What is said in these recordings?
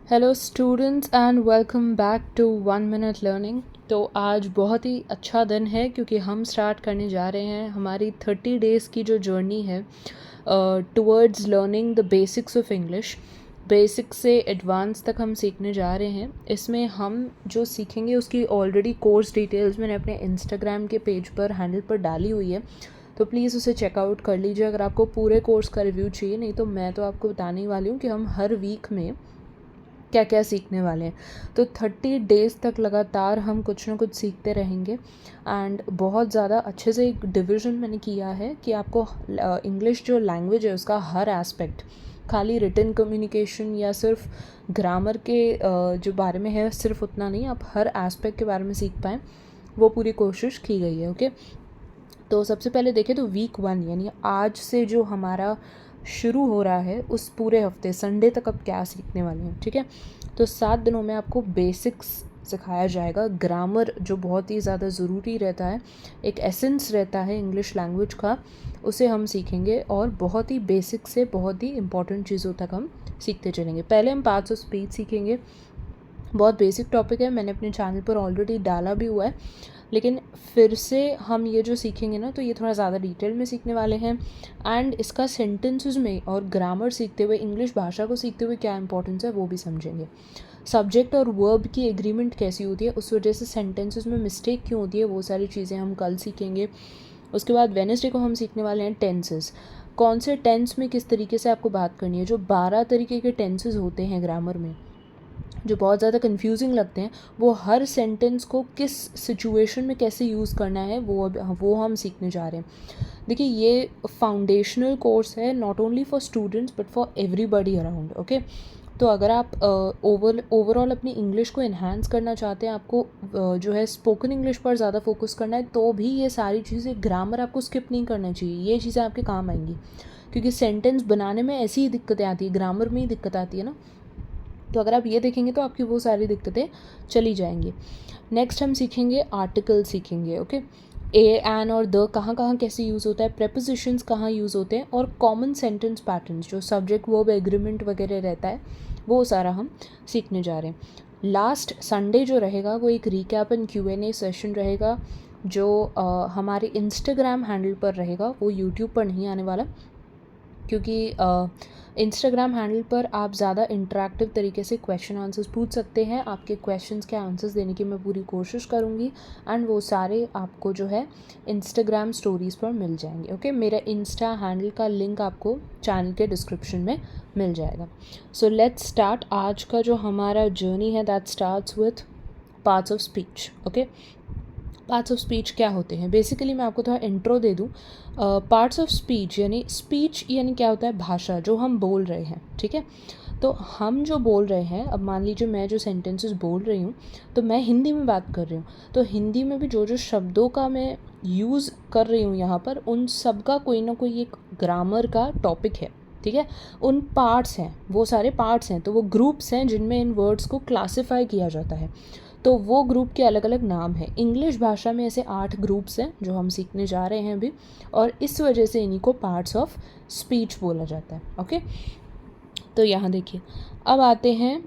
Hello students and welcome back to 1 minute learning. तो आज बहुत ही अच्छा दिन है क्योंकि हम स्टार्ट करने जा रहे हैं हमारी 30 डेज़ की जो जर्नी है towards learning the basics of English. Basic से एडवांस तक हम सीखने जा रहे हैं। इसमें हम जो सीखेंगे उसकी ऑलरेडी कोर्स डिटेल्स मैंने अपने इंस्टाग्राम के पेज पर हैंडल पर डाली हुई है, तो प्लीज़ उसे चेकआउट कर लीजिए अगर आपको पूरे कोर्स का रिव्यू चाहिए। नहीं तो मैं तो आपको बताने ही वाली हूँ कि हम हर वीक में क्या क्या सीखने वाले हैं। तो 30 डेज़ तक लगातार हम कुछ ना कुछ सीखते रहेंगे एंड बहुत ज़्यादा अच्छे से एक डिवीज़न मैंने किया है कि आपको इंग्लिश जो लैंग्वेज है उसका हर एस्पेक्ट, खाली रिटन कम्युनिकेशन या सिर्फ ग्रामर के जो बारे में है सिर्फ उतना नहीं, आप हर एस्पेक्ट के बारे में सीख पाएँ, वो पूरी कोशिश की गई है। ओके, तो सबसे पहले देखें तो वीक 1 यानी आज से जो हमारा शुरू हो रहा है उस पूरे हफ्ते संडे तक अब क्या सीखने वाले हैं। ठीक है, तो 7 दिनों में आपको बेसिक्स सिखाया जाएगा। ग्रामर जो बहुत ही ज़्यादा ज़रूरी रहता है, एक एसेंस रहता है इंग्लिश लैंग्वेज का, उसे हम सीखेंगे और बहुत ही बेसिक से बहुत ही इंपॉर्टेंट चीज़ों तक हम सीखते चलेंगे। पहले हम पार्ट्स ऑफ स्पीच सीखेंगे। बहुत बेसिक टॉपिक है, मैंने अपने चैनल पर ऑलरेडी डाला भी हुआ है, लेकिन फिर से हम ये जो सीखेंगे ना तो ये थोड़ा ज़्यादा डिटेल में सीखने वाले हैं एंड इसका सेंटेंसेस में और ग्रामर सीखते हुए, इंग्लिश भाषा को सीखते हुए क्या इंपॉर्टेंस है वो भी समझेंगे। सब्जेक्ट और वर्ब की एग्रीमेंट कैसी होती है, उस वजह से सेंटेंसेस में मिस्टेक क्यों होती है, वो सारी चीज़ें हम कल सीखेंगे। उसके बाद वेडनेसडे को हम सीखने वाले हैं टेंसेस। कौन से टेंस में किस तरीके से आपको बात करनी है। जो 12 तरीके के टेंसेस होते हैं ग्रामर में, जो बहुत ज़्यादा कंफ्यूजिंग लगते हैं, वो हर सेंटेंस को किस सिचुएशन में कैसे यूज़ करना है वो हम सीखने जा रहे हैं। देखिए, ये फाउंडेशनल कोर्स है, not only for students but for everybody around. Okay, तो अगर आप ओवरऑल अपनी इंग्लिश को इन्हांस करना चाहते हैं, आपको जो है स्पोकन इंग्लिश पर ज़्यादा फोकस करना है, तो भी ये सारी चीज़ें, ग्रामर आपको स्किप नहीं करना चाहिए। ये चीज़ें आपके काम आएंगी क्योंकि सेंटेंस बनाने में ऐसी ही दिक्कतें आती है, ग्रामर में ही दिक्कत आती है ना। तो अगर आप ये देखेंगे तो आपकी वो सारी दिक्कतें चली जाएंगी। नेक्स्ट हम सीखेंगे आर्टिकल सीखेंगे। ओके, ए, एन और द कहाँ कहाँ कैसे यूज़ होता है, प्रेपोजिशंस कहाँ यूज़ होते हैं, और कॉमन सेंटेंस पैटर्न्स जो सब्जेक्ट वर्ब एग्रीमेंट वगैरह रहता है, वो सारा हम सीखने जा रहे हैं। लास्ट संडे जो रहेगा वो एक रिकैप एंड Q&A सेशन रहेगा, जो हमारे इंस्टाग्राम हैंडल पर रहेगा, वो यूट्यूब पर नहीं आने वाला, क्योंकि इंस्टाग्राम हैंडल पर आप ज़्यादा इंटरेक्टिव तरीके से क्वेश्चन आंसर्स पूछ सकते हैं। आपके क्वेश्चंस के आंसर्स देने की मैं पूरी कोशिश करूँगी एंड वो सारे आपको जो है इंस्टाग्राम स्टोरीज़ पर मिल जाएंगे। ओके, मेरा इंस्टा हैंडल का लिंक आपको चैनल के डिस्क्रिप्शन में मिल जाएगा। So let's start. आज का जो हमारा जर्नी है that starts with parts of speech. Okay, parts of speech क्या होते हैं, बेसिकली मैं आपको थोड़ा इंट्रो दे दूँ। पार्ट्स ऑफ स्पीच यानी क्या होता है, भाषा जो हम बोल रहे हैं। ठीक है, तो हम जो बोल रहे हैं, अब मान लीजिए मैं जो सेंटेंसेस बोल रही हूँ तो मैं हिंदी में बात कर रही हूँ, तो हिंदी में भी जो जो शब्दों का मैं यूज़ कर रही हूँ यहाँ पर, उन सब का कोई ना कोई एक ग्रामर का टॉपिक है। ठीक है, उन पार्ट्स हैं, वो सारे पार्ट्स हैं, तो वो ग्रुप्स हैं जिनमें इन वर्ड्स को क्लासिफाई किया जाता है। तो वो ग्रुप के अलग अलग नाम हैं। इंग्लिश भाषा में ऐसे 8 ग्रुप्स हैं जो हम सीखने जा रहे हैं अभी, और इस वजह से इन्हीं को पार्ट्स ऑफ स्पीच बोला जाता है। ओके, तो यहाँ देखिए, अब आते हैं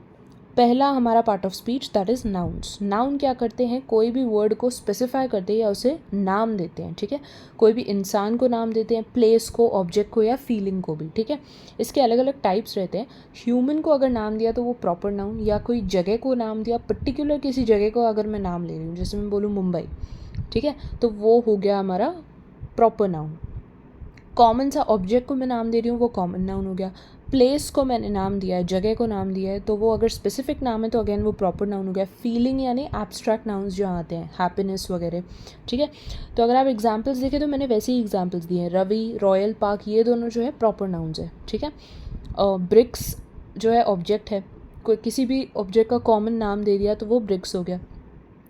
पहला हमारा part of speech, that is nouns. Noun क्या करते हैं, कोई भी वर्ड को स्पेसिफाई करते हैं या उसे नाम देते हैं। ठीक है, कोई भी इंसान को नाम देते हैं, प्लेस को, ऑब्जेक्ट को या फीलिंग को भी। ठीक है, इसके अलग अलग टाइप्स रहते हैं। ह्यूमन को अगर नाम दिया तो वो प्रॉपर नाउन, या कोई जगह को नाम दिया, पर्टिकुलर किसी जगह को अगर मैं नाम ले रही हूँ, जैसे मैं बोलूँ मुंबई, ठीक है, तो वो हो गया हमारा प्रॉपर नाउन। कॉमन सा ऑब्जेक्ट को मैं नाम दे रही हूँ, वो कॉमन नाउन हो गया। प्लेस को मैंने नाम दिया है, जगह को नाम दिया है, तो वो अगर स्पेसिफिक नाम है तो अगेन वो प्रॉपर नाउन हो गया। फीलिंग यानी एब्स्ट्रैक्ट नाउन्स जो आते हैं, हैप्पीनेस वगैरह। ठीक है, तो अगर आप एग्जांपल्स देखें तो मैंने वैसे ही एग्जांपल्स दिए हैं। रवि, रॉयल पार्क, ये दोनों जो है प्रॉपर नाउन्स है। ठीक है, ब्रिक्स जो है ऑब्जेक्ट है, कोई किसी भी ऑब्जेक्ट का कॉमन नाम दे दिया तो वो ब्रिक्स हो गया।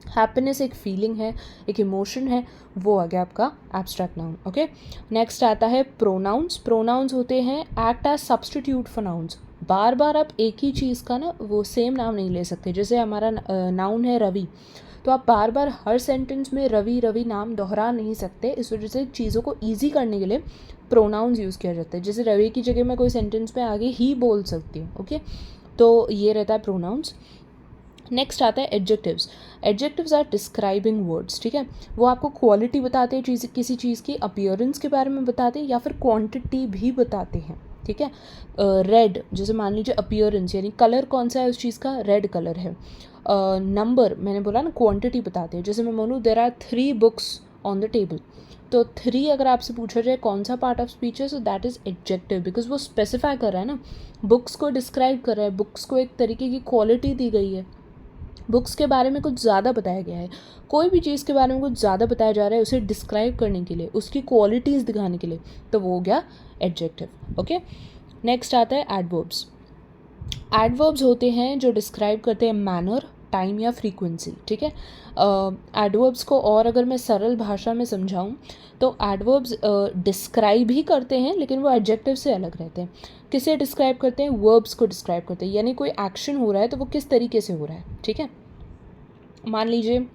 हैप्पीनेस एक फीलिंग है, एक इमोशन है, वो आ गया आपका एब्स्ट्रैक्ट नाउन। ओके, नेक्स्ट आता है प्रोनाउंस। प्रोनाउंस होते हैं act as substitute for nouns. बार बार आप एक ही चीज़ का ना वो सेम नाम नहीं ले सकते। जैसे हमारा नाउन है रवि, तो आप बार बार हर सेंटेंस में रवि रवि नाम दोहरा नहीं सकते। इस वजह से चीज़ों को ईजी करने के लिए प्रोनाउंस यूज़ किया जाता है। जैसे रवि की जगह मैं कोई सेंटेंस में आगे ही बोल सकती हूँ। ओके, तो ये रहता है प्रोनाउंस। नेक्स्ट आता है adjectives. Adjectives are describing words, ठीक है। वो आपको क्वालिटी बताते हैं चीज़, किसी चीज़ की अपीयरेंस के बारे में बताते हैं या फिर क्वांटिटी भी बताते हैं, ठीक है। रेड, जैसे मान लीजिए अपीयरेंस यानी कलर कौन सा है उस चीज़ का, रेड कलर है। नंबर मैंने बोला ना, क्वांटिटी बताते हैं। जैसे मैं बोलूँ there are 3 books on the table, तो 3 अगर आपसे पूछा जाए कौन सा पार्ट ऑफ स्पीच है, so that is adjective, because वो स्पेसिफाई कर रहा है ना, बुक्स को डिस्क्राइब कर रहा है, बुक्स को एक तरीके की क्वालिटी दी गई है, बुक्स के बारे में कुछ ज़्यादा बताया गया है। कोई भी चीज़ के बारे में कुछ ज़्यादा बताया जा रहा है उसे डिस्क्राइब करने के लिए, उसकी क्वालिटीज़ दिखाने के लिए, तो वो हो गया एडजेक्टिव। ओके, नेक्स्ट आता है एडवर्ब्स। एडवर्ब्स होते हैं जो डिस्क्राइब करते हैं मैनर, टाइम या फ्रीक्वेंसी, ठीक है। एडवर्ब्स को और अगर मैं सरल भाषा में समझाऊं तो एडवर्ब्स डिस्क्राइब ही करते हैं, लेकिन वो एडजेक्टिव से अलग रहते हैं। किसे डिस्क्राइब करते हैं? वर्ब्स को डिस्क्राइब करते हैं, यानी कोई एक्शन हो रहा है तो वो किस तरीके से हो रहा है, ठीक है। मान लीजिए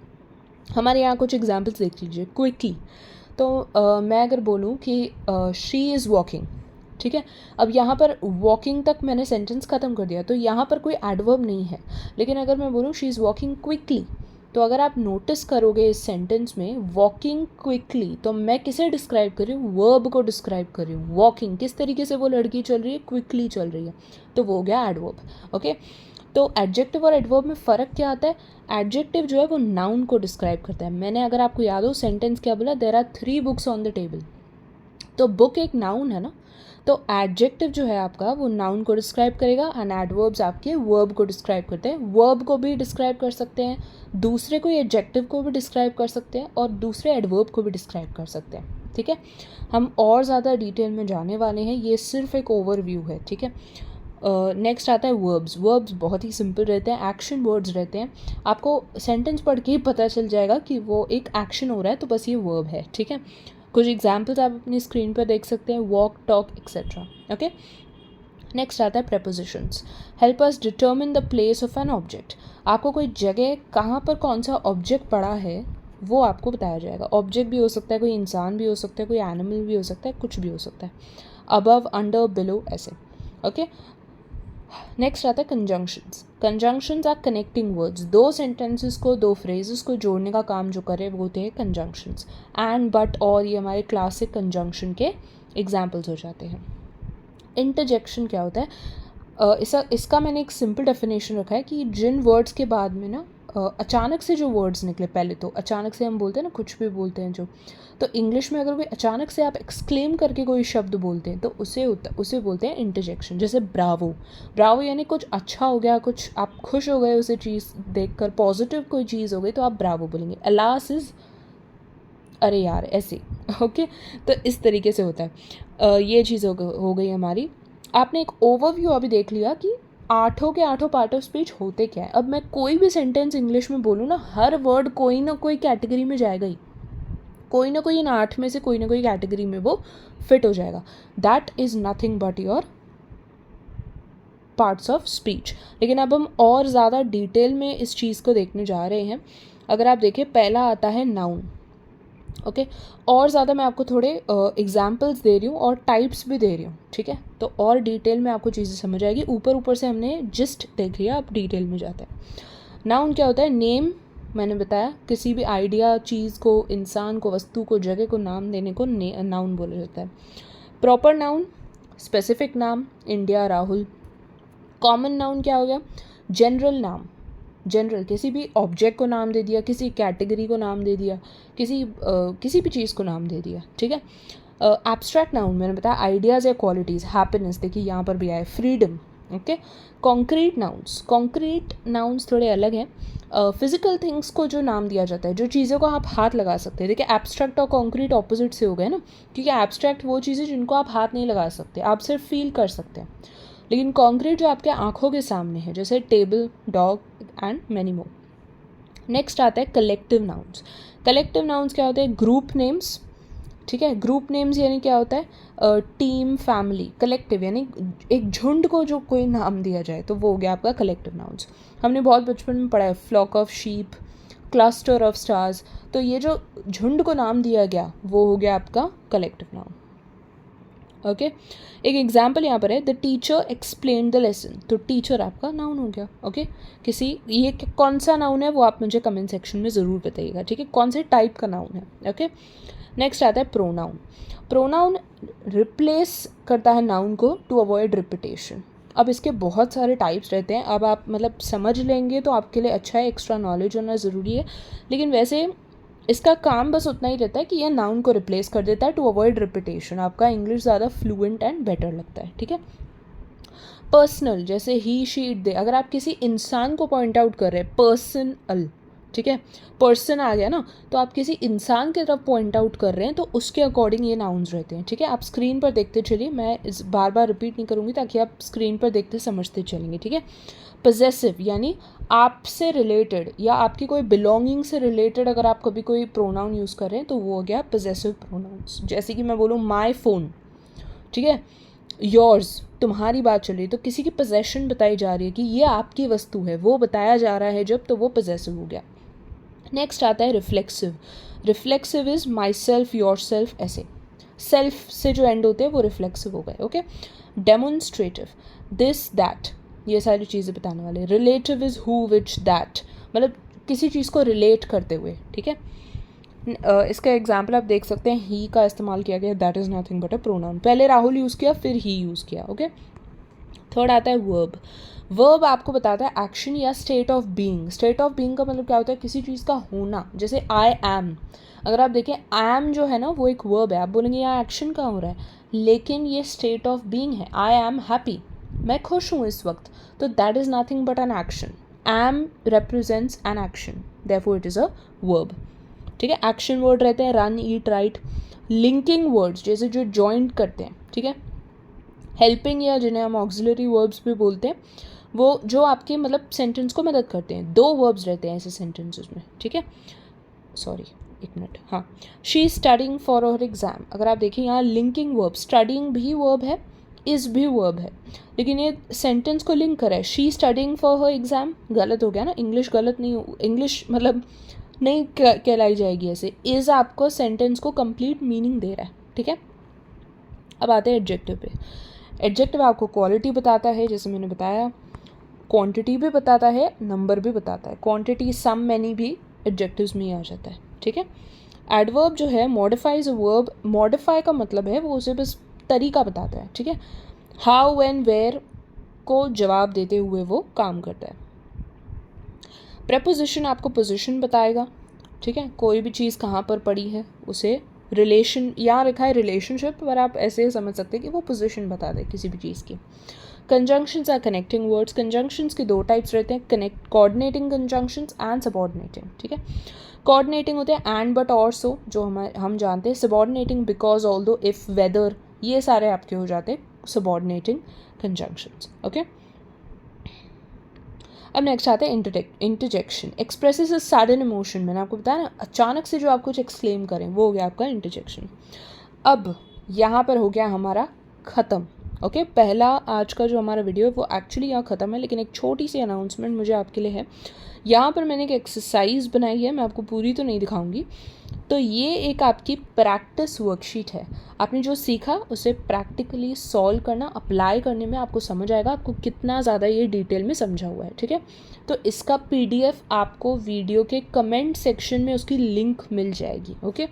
हमारे यहाँ कुछ एग्जाम्पल्स देख लीजिए क्विकली। तो मैं अगर बोलूँ कि शी इज़ वॉकिंग, ठीक है। अब यहाँ पर वॉकिंग तक मैंने सेंटेंस ख़त्म कर दिया, तो यहाँ पर कोई एडवर्ब नहीं है। लेकिन अगर मैं बोलूँ शी इज़ वॉकिंग क्विकली, तो अगर आप नोटिस करोगे इस सेंटेंस में वॉकिंग क्विकली, तो मैं किसे डिस्क्राइब कर रही हूँ? वर्ब को डिस्क्राइब कर रही हूँ। वॉकिंग किस तरीके से वो लड़की चल रही है, क्विकली चल रही है, तो वो हो गया एडवर्ब। ओके, तो एडजेक्टिव और एडवर्ब में फ़र्क क्या आता है? एडजेक्टिव जो है वो नाउन को डिस्क्राइब करता है। मैंने अगर आपको याद हो सेंटेंस क्या बोला, there are 3 books on the table, तो बुक एक नाउन है ना, तो एडजेक्टिव जो है आपका वो नाउन को डिस्क्राइब करेगा एंड एडवर्ब्स आपके वर्ब को डिस्क्राइब करते हैं। वर्ब को भी डिस्क्राइब कर सकते हैं, दूसरे कोई एडजेक्टिव को भी डिस्क्राइब कर सकते हैं और दूसरे एडवर्ब को भी डिस्क्राइब कर सकते हैं, ठीक है। हम और ज़्यादा डिटेल में जाने वाले हैं, ये सिर्फ एक ओवरव्यू है, ठीक है। नेक्स्ट आता है वर्ब्स। वर्ब्स बहुत ही सिंपल रहते हैं, एक्शन वर्ड्स रहते हैं। आपको सेंटेंस पढ़ के ही पता चल जाएगा कि वो एक एक्शन हो रहा है, तो बस ये वर्ब है, ठीक है। कुछ एग्जाम्पल्स आप अपनी स्क्रीन पर देख सकते हैं, walk, talk, etcetera. Okay, next आता है prepositions. Help us determine the place of an object. आपको कोई जगह कहाँ पर कौन सा ऑब्जेक्ट पड़ा है वो आपको बताया जाएगा। ऑब्जेक्ट भी हो सकता है, कोई इंसान भी हो सकता है, कोई एनिमल भी हो सकता है, कुछ भी हो सकता है। अबव, अंडर, बिलो, ऐसे। ओके, नेक्स्ट आता है conjunctions. Conjunctions are connecting words. 2 sentences को, 2 फ्रेजेस को जोड़ने का काम जो करे वो होते हैं कंजंक्शंस। एंड, बट, और, ये हमारे क्लासिक कंजंक्शन के एग्जाम्पल्स हो जाते हैं। इंटरजेक्शन क्या होता है? इसका मैंने एक सिंपल डेफिनेशन रखा है कि जिन वर्ड्स के बाद में ना अचानक से जो वर्ड्स निकले, पहले तो अचानक से हम बोलते हैं ना, कुछ भी बोलते हैं जो, तो इंग्लिश में अगर कोई अचानक से आप एक्सक्लेम करके कोई शब्द बोलते हैं तो उसे बोलते हैं इंटरजेक्शन। जैसे ब्रावो, ब्रावो यानी कुछ अच्छा हो गया, कुछ आप खुश हो गए उसे चीज़ देखकर, पॉजिटिव कोई चीज़ हो गई तो आप ब्रावो बोलेंगे। अलास इज़ अरे यार, ऐसे। ओके, तो इस तरीके से होता है। ये चीज़ हो गई हमारी। आपने एक ओवरव्यू अभी देख लिया कि 8 के 8 पार्ट ऑफ स्पीच होते क्या है। अब मैं कोई भी सेंटेंस इंग्लिश में बोलूँ ना, हर वर्ड कोई ना कोई कैटेगरी में जाएगा ही, कोई ना कोई इन 8 में से कोई ना कोई कैटेगरी में वो फिट हो जाएगा। That is nothing but your parts of speech. लेकिन अब हम और ज़्यादा डिटेल में इस चीज़ को देखने जा रहे हैं। अगर आप देखें, पहला आता है नाउन। ओके, और ज़्यादा मैं आपको थोड़े एग्जाम्पल्स दे रही हूँ और टाइप्स भी दे रही हूँ, ठीक है, तो और डिटेल में आपको चीज़ें समझ आएगी। ऊपर ऊपर से हमने जस्ट देख लिया, अब डिटेल में जाते हैं। नाउन क्या होता है? नेम, मैंने बताया, किसी भी आइडिया, चीज़ को, इंसान को, वस्तु को, जगह को नाम देने को नाउन बोला जाता है। प्रॉपर नाउन, स्पेसिफिक नाम, इंडिया, राहुल। कॉमन नाउन क्या हो गया? जनरल नाम, जनरल किसी भी ऑब्जेक्ट को नाम दे दिया, किसी कैटेगरी को नाम दे दिया, किसी भी चीज़ को नाम दे दिया, ठीक है। एब्स्ट्रैक्ट नाउन मैंने बताया आइडियाज़ या क्वालिटीज़, हैप्पीनेस, देखिए यहाँ पर भी आए, freedom. Okay, concrete nouns, concrete nouns थोड़े अलग हैं। फिजिकल थिंग्स को जो नाम दिया जाता है, जो चीज़ों को आप हाथ लगा सकते हैं। देखिए एब्स्ट्रैक्ट और कॉन्क्रीट ऑपोजिट से हो गए ना, क्योंकि एब्स्ट्रैक्ट वो चीज़ें जिनको आप हाथ नहीं लगा सकते, आप सिर्फ फील कर सकते हैं। लेकिन कॉन्क्रीट जो आपके आंखों के सामने है, जैसे table, dog and many more. Next आता है कलेक्टिव नाउन्स। कलेक्टिव नाउन्स क्या होते हैं? ग्रुप नेम्स, ठीक है। ग्रुप नेम्स यानी क्या होता है? Team, family. कलेक्टिव यानी एक झुंड को जो कोई नाम दिया जाए, तो वो हो गया आपका कलेक्टिव नाउन्स। हमने बहुत बचपन में पढ़ा है, flock of sheep, cluster of stars, तो ये जो झुंड को नाम दिया गया वो हो गया आपका कलेक्टिव नाउन। ओके एक एग्जाम्पल यहाँ पर है, the teacher explain the lesson, तो टीचर आपका नाउन हो गया। ओके किसी ये कौन सा नाउन है वो आप मुझे कमेंट सेक्शन में ज़रूर बताइएगा, ठीक है, कौन से टाइप का नाउन है। ओके नेक्स्ट आता है प्रोनाउन। प्रोनाउन रिप्लेस करता है नाउन को टू अवॉइड रिपीटेशन। अब इसके बहुत सारे टाइप्स रहते हैं, अब आप मतलब समझ लेंगे तो आपके लिए अच्छा है, एक्स्ट्रा नॉलेज होना ज़रूरी है, लेकिन वैसे इसका काम बस उतना ही रहता है कि यह नाउन को रिप्लेस कर देता है टू अवॉइड रिपीटेशन, आपका इंग्लिश ज़्यादा फ्लुएंट एंड बेटर लगता है, ठीक है। पर्सनल जैसे ही शी इट दे, अगर आप किसी इंसान को पॉइंट आउट कर रहे हैं, पर्सनल, ठीक है, पर्सन आ गया ना, तो आप किसी इंसान की तरफ पॉइंट आउट कर रहे हैं तो उसके अकॉर्डिंग ये नाउन्स रहते हैं, ठीक है। आप स्क्रीन पर देखते चलिए, मैं इस बार बार रिपीट नहीं करूँगी ताकि आप स्क्रीन पर देखते समझते चलेंगे, ठीक है। पजेसिव यानी आपसे रिलेटेड या आपकी कोई बिलोंगिंग से रिलेटेड अगर आप कभी कोई प्रोनाउन यूज़ कर रहे हैं तो वो हो गया पजेसिव प्रोनाउंस। जैसे कि मैं बोलूँ माई फ़ोन, ठीक है, योर्स तुम्हारी बात चल रही है तो किसी की पोजेशन बताई जा रही है कि ये आपकी वस्तु है, वो बताया जा रहा है जब, तो वो पजेसिव हो गया। नेक्स्ट आता है reflexive. Reflexive is my self, your self, ऐसे सेल्फ से जो एंड होते हैं वो रिफ्लेक्सिव हो गए। ओके डेमोन्स्ट्रेटिव, दिस दैट, ये सारी चीज़ें बताने वाले। Relative is who which that, मतलब किसी चीज़ को रिलेट करते हुए, ठीक है। इसका एग्जाम्पल आप देख सकते हैं, ही का इस्तेमाल किया गया, that is nothing but a pronoun, पहले राहुल यूज़ किया फिर ही यूज़ किया। ओके थर्ड आता है वर्ब। वर्ब आपको बताता है एक्शन या state of being. State of being का मतलब क्या होता है, किसी चीज़ का होना, जैसे आई एम, अगर आप देखें आई एम जो है ना वो एक वर्ब है, आप बोलेंगे यहाँ एक्शन कहाँ हो रहा है, लेकिन ये स्टेट ऑफ बीइंग है। आई एम हैप्पी, मैं खुश हूँ इस वक्त, तो that is nothing but an action. Am represents an action, therefore it is a verb, ठीक है। एक्शन वर्ड रहते हैं रन, ईट, राइट। लिंकिंग वर्ड्स जैसे जो जॉइंट करते हैं, ठीक है। हेल्पिंग या जिन्हें हम ऑक्सिलरी वर्ब्स भी बोलते हैं, वो जो आपके मतलब सेंटेंस को मदद करते हैं। दो वर्ब्स रहते हैं ऐसे सेंटेंसेस में, ठीक है। सॉरी एक मिनट, हाँ, she is studying for her exam, अगर आप देखें यहाँ लिंकिंग वर्ब, स्टडिंग भी वर्ब है, इज भी वर्ब है, लेकिन ये सेंटेंस को लिंक करा है। She studying for her exam गलत हो गया ना, इंग्लिश गलत नहीं, इंग्लिश मतलब नहीं कहलाई जाएगी ऐसे। इज़ आपको सेंटेंस को कंप्लीट मीनिंग दे रहा है, ठीक है। अब आते हैं एडजेक्टिव पे। एडजेक्टिव आपको क्वालिटी बताता है, जैसे मैंने बताया, क्वांटिटी भी बताता है, नंबर भी बताता है। क्वांटिटी सम मैनी भी एडजेक्टिव्स में ही आ जाता है, ठीक है। एडवर्ब जो है मॉडिफाइज अ वर्ब, मॉडिफाई का मतलब है वो उसे बस तरीका बताता है, ठीक है। हाउ, व्हेन, वेयर को जवाब देते हुए वो काम करता है। प्रेपोजिशन आपको पोजीशन बताएगा, ठीक है, कोई भी चीज़ कहाँ पर पड़ी है उसे, रिलेशन यहाँ रखा है रिलेशनशिप, पर आप ऐसे समझ सकते हैं कि वो पोजीशन बता दे किसी भी चीज़ की। Conjunctions are connecting words. Conjunctions के दो टाइप्स रहते हैं, connect coordinating conjunctions and subordinating, ठीक है। कोऑर्डिनेटिंग होते हैं एंड, बट, और, सो, जो हम जानते हैं। Subordinating because, although, if, whether, ये सारे आपके हो जाते हैं सबऑर्डिनेटिंग कंजंक्शंस। ओके अब नेक्स्ट आता है interjection. Expresses a sudden emotion, मैंने आपको बताया ना, अचानक से जो आप कुछ एक्सक्लेम करें वो हो गया आपका इंटरजेक्शन। अब यहाँ पर हो गया हमारा ख़त्म। ओके पहला आज का जो हमारा वीडियो है वो एक्चुअली यहाँ ख़त्म है, लेकिन एक छोटी सी अनाउंसमेंट मुझे आपके लिए है। यहाँ पर मैंने एक एक्सरसाइज बनाई है, मैं आपको पूरी तो नहीं दिखाऊंगी। तो ये एक आपकी प्रैक्टिस वर्कशीट है, आपने जो सीखा उसे प्रैक्टिकली सॉल्व करना, अप्लाई करने में आपको समझ आएगा आपको कितना ज़्यादा ये डिटेल में समझा हुआ है, ठीक है। तो इसका PDF आपको वीडियो के कमेंट सेक्शन में उसकी लिंक मिल जाएगी। ओके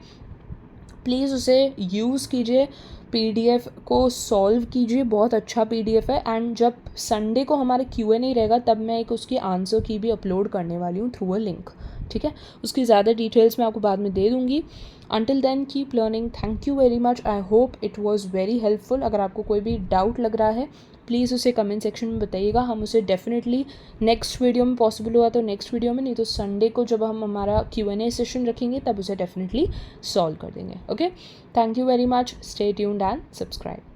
प्लीज़ उसे यूज़ कीजिए, PDF को सॉल्व कीजिए, बहुत अच्छा PDF है। एंड जब संडे को हमारे Q&A रहेगा तब मैं एक उसकी आंसर की भी अपलोड करने वाली हूँ थ्रू अ लिंक, ठीक है। उसकी ज़्यादा डिटेल्स मैं आपको बाद में दे दूँगी। Until then keep learning, thank you very much, I hope it was very helpful. अगर आपको कोई भी डाउट लग रहा है प्लीज़ उसे कमेंट सेक्शन में बताइएगा, हम उसे डेफिनेटली नेक्स्ट वीडियो में, पॉसिबल हुआ तो नेक्स्ट वीडियो में, नहीं तो संडे को जब हम हमारा Q&A सेशन रखेंगे तब उसे डेफिनेटली सॉल्व कर देंगे। Okay thank you very much, stay tuned and subscribe.